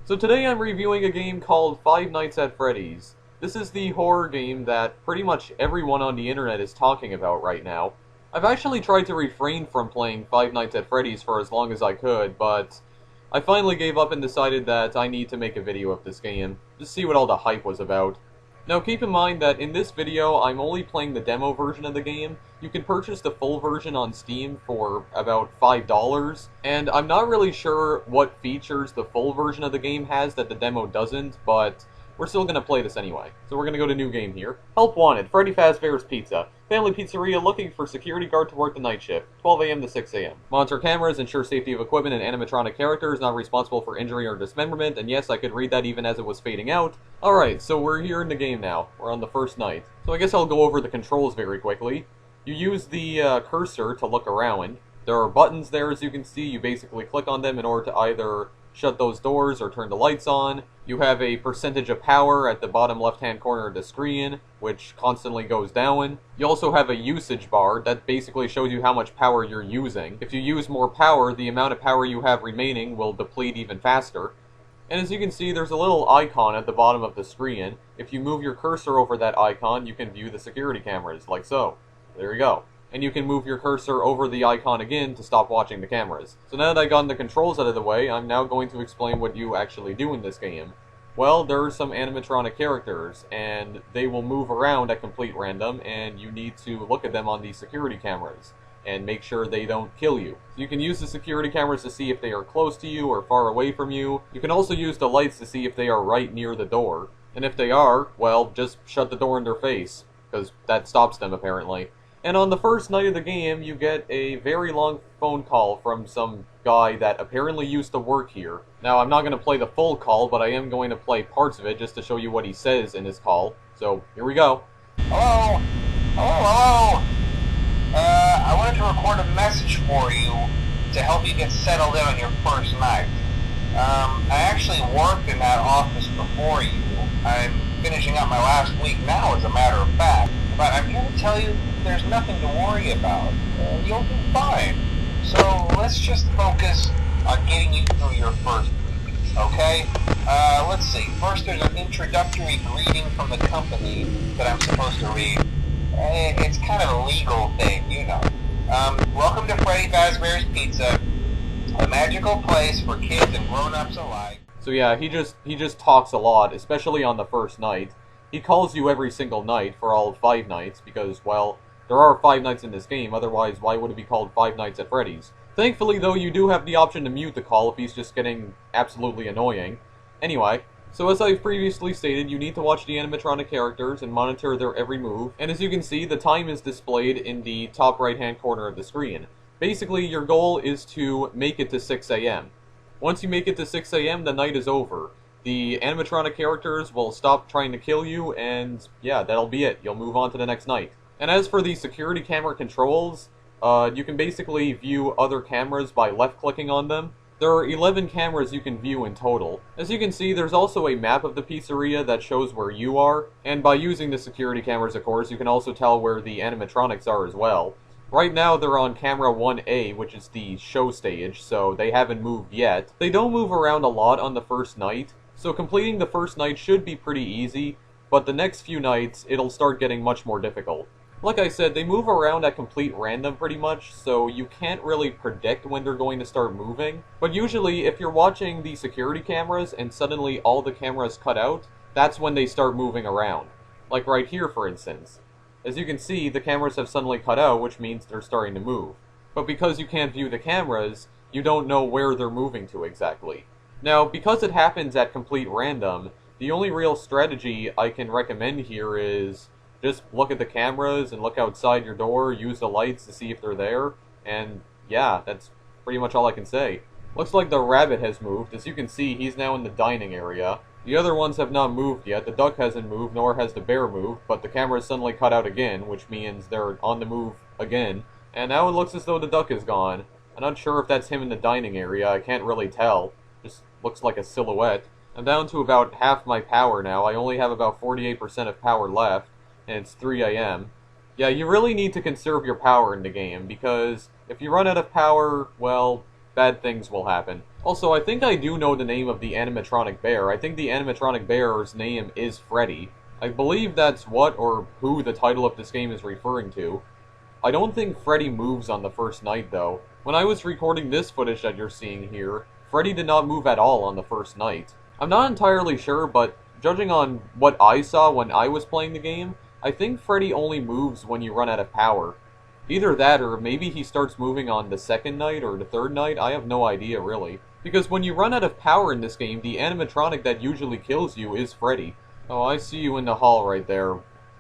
So today I'm reviewing a game called Five Nights at Freddy's. This is the horror game that pretty much everyone on the internet is talking about right now. I've actually tried to refrain from playing Five Nights at Freddy's for as long as I could, but I finally gave up and decided that I need to make a video of this game, just see what all the hype was about. Now keep in mind that in this video I'm only playing the demo version of the game. You can purchase the full version on Steam for about $5, and I'm not really sure what features the full version of the game has that the demo doesn't, but we're still going to play this anyway. So we're going to go to new game here. Help wanted, Freddy Fazbear's Pizza. Family pizzeria looking for security guard to work the night shift, 12 a.m. to 6 a.m. Monitor cameras, ensure safety of equipment and animatronic characters, not responsible for injury or dismemberment, and yes, I could read that even as it was fading out. Alright, so we're here in the game now. We're on the first night. So I guess I'll go over the controls very quickly. You use the cursor to look around. There are buttons there, as you can see. You basically click on them in order to either shut those doors or turn the lights on. You have a percentage of power at the bottom left-hand corner of the screen, which constantly goes down. You also have a usage bar that basically shows you how much power you're using. If you use more power, the amount of power you have remaining will deplete even faster. And as you can see, there's a little icon at the bottom of the screen. If you move your cursor over that icon, you can view the security cameras, like so. There you go. And you can move your cursor over the icon again to stop watching the cameras. So now that I've gotten the controls out of the way, I'm now going to explain what you actually do in this game. Well, there are some animatronic characters, and they will move around at complete random, and you need to look at them on the security cameras and make sure they don't kill you. So you can use the security cameras to see if they are close to you or far away from you. You can also use the lights to see if they are right near the door. And if they are, well, just shut the door in their face, because that stops them apparently. And on the first night of the game, you get a very long phone call from some guy that apparently used to work here. Now, I'm not going to play the full call, but I am going to play parts of it just to show you what he says in his call. So, here we go. Hello? Hello? I wanted to record a message for you to help you get settled in on your first night. I actually worked in that office before you. I'm finishing up my last week now, as a matter of fact. But I'm here to tell you there's nothing to worry about. You'll be fine. So let's just focus on getting you through your first week, okay? Let's see. First, there's an introductory greeting from the company that I'm supposed to read. It's kind of a legal thing, you know. Welcome to Freddy Fazbear's Pizza, a magical place for kids and grown-ups alike. So yeah, he just talks a lot, especially on the first night. He calls you every single night for all 5 nights, because, well, there are 5 nights in this game, otherwise why would it be called Five Nights at Freddy's? Thankfully, though, you do have the option to mute the call if he's just getting absolutely annoying. Anyway, so as I've previously stated, you need to watch the animatronic characters and monitor their every move, and as you can see, the time is displayed in the top right-hand corner of the screen. Basically, your goal is to make it to 6 a.m. Once you make it to 6 a.m., the night is over. The animatronic characters will stop trying to kill you, and yeah, that'll be it. You'll move on to the next night. And as for the security camera controls, you can basically view other cameras by left-clicking on them. There are 11 cameras you can view in total. As you can see, there's also a map of the pizzeria that shows where you are, and by using the security cameras, of course, you can also tell where the animatronics are as well. Right now, they're on camera 1A, which is the show stage, so they haven't moved yet. They don't move around a lot on the first night, so completing the first night should be pretty easy, but the next few nights, it'll start getting much more difficult. Like I said, they move around at complete random pretty much, so you can't really predict when they're going to start moving. But usually, if you're watching the security cameras and suddenly all the cameras cut out, that's when they start moving around. Like right here, for instance. As you can see, the cameras have suddenly cut out, which means they're starting to move. But because you can't view the cameras, you don't know where they're moving to exactly. Now, because it happens at complete random, the only real strategy I can recommend here is just look at the cameras and look outside your door, use the lights to see if they're there, and yeah, that's pretty much all I can say. Looks like the rabbit has moved. As you can see, he's now in the dining area. The other ones have not moved yet. The duck hasn't moved, nor has the bear moved, but the camera suddenly cut out again, which means they're on the move again. And now it looks as though the duck is gone. I'm not sure if that's him in the dining area, I can't really tell. Just looks like a silhouette. I'm down to about half my power now. I only have about 48% of power left, and it's 3 a.m. Yeah, you really need to conserve your power in the game, because if you run out of power, well, bad things will happen. Also, I think I do know the name of the animatronic bear. I think the animatronic bear's name is Freddy. I believe that's what or who the title of this game is referring to. I don't think Freddy moves on the first night, though. When I was recording this footage that you're seeing here, Freddy did not move at all on the first night. I'm not entirely sure, but judging on what I saw when I was playing the game, I think Freddy only moves when you run out of power. Either that, or maybe he starts moving on the second night or the third night, I have no idea really. Because when you run out of power in this game, the animatronic that usually kills you is Freddy. Oh, I see you in the hall right there,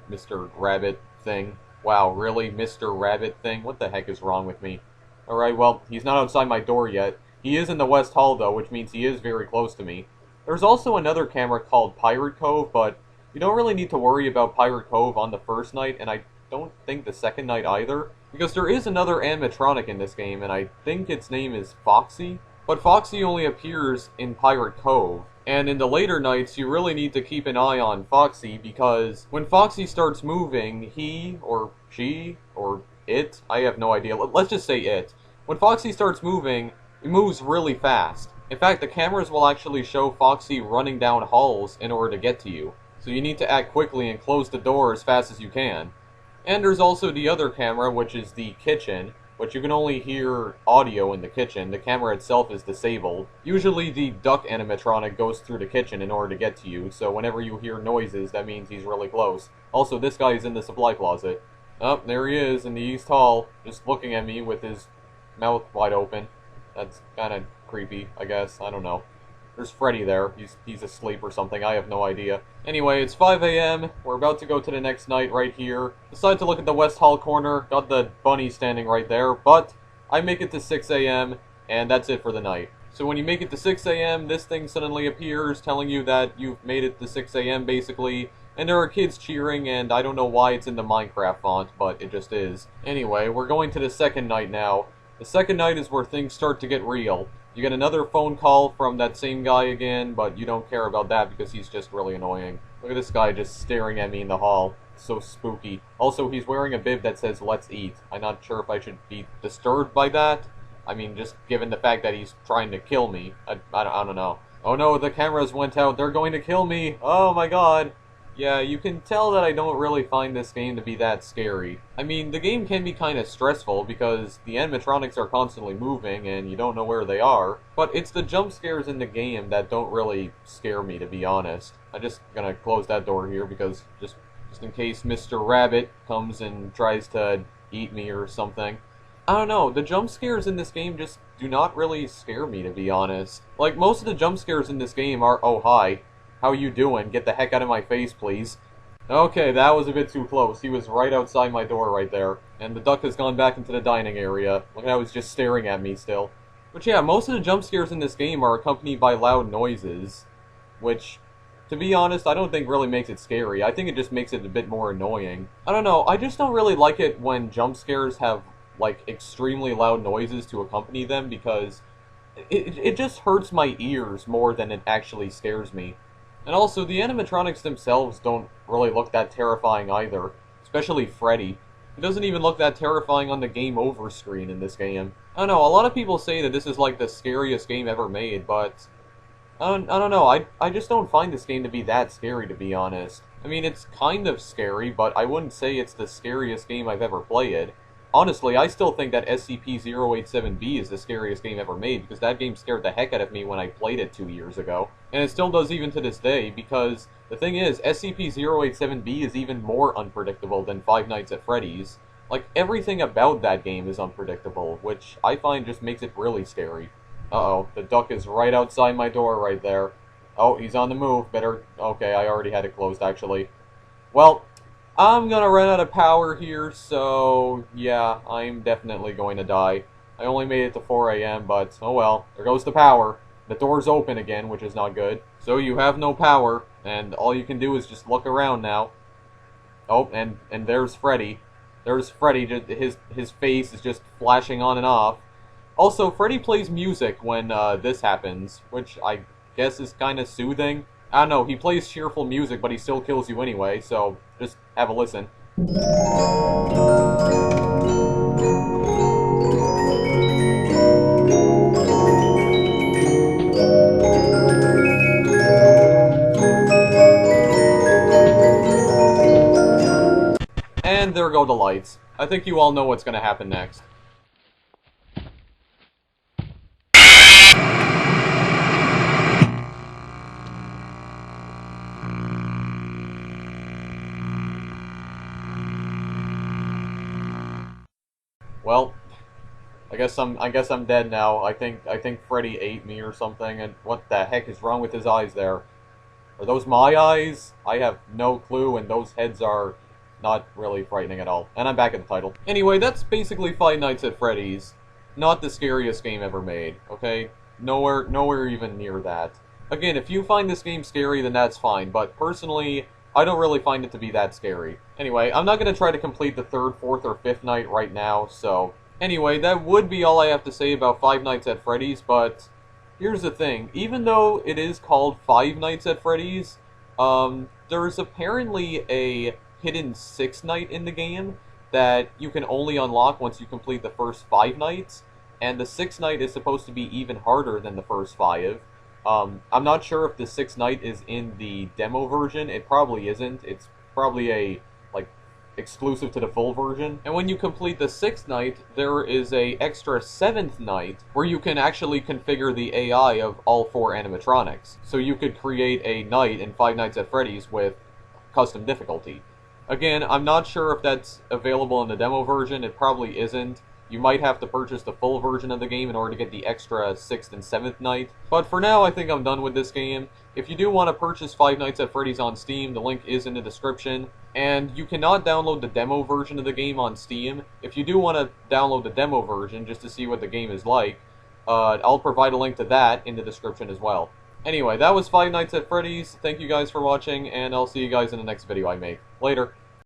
Mr. Rabbit thing. Wow, really, Mr. Rabbit thing? What the heck is wrong with me? Alright, well, he's not outside my door yet. He is in the West Hall, though, which means he is very close to me. There's also another camera called Pirate Cove, but you don't really need to worry about Pirate Cove on the first night, and I don't think the second night either. Because there is another animatronic in this game, and I think its name is Foxy. But Foxy only appears in Pirate Cove. And in the later nights, you really need to keep an eye on Foxy, because when Foxy starts moving, he, or she, or it, I have no idea, let's just say it. When Foxy starts moving, it moves really fast. In fact, the cameras will actually show Foxy running down halls in order to get to you. So you need to act quickly and close the door as fast as you can. And there's also the other camera, which is the kitchen, but you can only hear audio in the kitchen. The camera itself is disabled. Usually the duck animatronic goes through the kitchen in order to get to you, so whenever you hear noises, that means he's really close. Also, this guy is in the supply closet. Oh, there he is in the East Hall, just looking at me with his mouth wide open. That's kind of creepy, I guess. I don't know. There's Freddy there. He's asleep or something. I have no idea. Anyway, it's 5 a.m. We're about to go to the next night right here. Decided to look at the West Hall corner. Got the bunny standing right there. But I make it to 6 a.m. and that's it for the night. So when you make it to 6 a.m., this thing suddenly appears telling you that you've made it to 6 a.m. basically. And there are kids cheering, and I don't know why it's in the Minecraft font, but it just is. Anyway, we're going to the second night now. The second night is where things start to get real. You get another phone call from that same guy again, but you don't care about that because he's just really annoying. Look at this guy just staring at me in the hall. It's so spooky. Also, he's wearing a bib that says, "Let's eat." I'm not sure if I should be disturbed by that. I mean, just given the fact that he's trying to kill me. I don't know. Oh no, the cameras went out. They're going to kill me. Oh my god. Yeah, you can tell that I don't really find this game to be that scary. I mean, the game can be kind of stressful because the animatronics are constantly moving and you don't know where they are, but it's the jump scares in the game that don't really scare me, to be honest. I'm just gonna close that door here because just in case Mr. Rabbit comes and tries to eat me or something. I don't know, the jump scares in this game just do not really scare me, to be honest. Like, most of the jump scares in this game are, "Oh, hi. How you doing? Get the heck out of my face, please." Okay, that was a bit too close. He was right outside my door right there. And the duck has gone back into the dining area. Look at how he's just staring at me still. But yeah, most of the jump scares in this game are accompanied by loud noises. Which, to be honest, I don't think really makes it scary. I think it just makes it a bit more annoying. I don't know, I just don't really like it when jump scares have, like, extremely loud noises to accompany them because it just hurts my ears more than it actually scares me. And also, the animatronics themselves don't really look that terrifying either. Especially Freddy. He doesn't even look that terrifying on the game over screen in this game. I don't know, a lot of people say that this is like the scariest game ever made, but I don't know, I just don't find this game to be that scary, to be honest. I mean, it's kind of scary, but I wouldn't say it's the scariest game I've ever played. Honestly, I still think that SCP-087B is the scariest game ever made, because that game scared the heck out of me when I played it 2 years ago. And it still does even to this day, because the thing is, SCP-087B is even more unpredictable than Five Nights at Freddy's. Like, everything about that game is unpredictable, which I find just makes it really scary. Uh-oh, the duck is right outside my door right there. Oh, he's on the move. Better... Okay, I already had it closed, actually. Well, I'm gonna run out of power here, so yeah, I'm definitely going to die. I only made it to 4 a.m., but oh well, there goes the power. The door's open again, which is not good. So you have no power, and all you can do is just look around now. Oh, and there's Freddy. There's Freddy, his face is just flashing on and off. Also, Freddy plays music when this happens, which I guess is kind of soothing. I don't know, he plays cheerful music, but he still kills you anyway, so just have a listen. there go the lights. I think you all know what's going to happen next. Well, I guess I'm dead now. I think Freddy ate me or something, and what the heck is wrong with his eyes there? Are those my eyes? I have no clue, and those heads are not really frightening at all. And I'm back at the title. Anyway, that's basically Five Nights at Freddy's. Not the scariest game ever made, okay? Nowhere even near that. Again, if you find this game scary, then that's fine, but personally, I don't really find it to be that scary. Anyway, I'm not going to try to complete the 3rd, 4th, or 5th night right now, so... Anyway, that would be all I have to say about Five Nights at Freddy's, but here's the thing. Even though it is called Five Nights at Freddy's, there's apparently a hidden 6th night in the game that you can only unlock once you complete the first 5 nights, and the 6th night is supposed to be even harder than the first 5. I'm not sure if the 6th night is in the demo version. It probably isn't. It's probably a, like, exclusive to the full version. And when you complete the 6th night, there is a extra 7th night where you can actually configure the AI of all 4 animatronics. So you could create a night in Five Nights at Freddy's with custom difficulty. Again, I'm not sure if that's available in the demo version. It probably isn't. You might have to purchase the full version of the game in order to get the extra 6th and 7th night. But for now, I think I'm done with this game. If you do want to purchase Five Nights at Freddy's on Steam, the link is in the description. And you cannot download the demo version of the game on Steam. If you do want to download the demo version just to see what the game is like, I'll provide a link to that in the description as well. Anyway, that was Five Nights at Freddy's. Thank you guys for watching, and I'll see you guys in the next video I make. Later.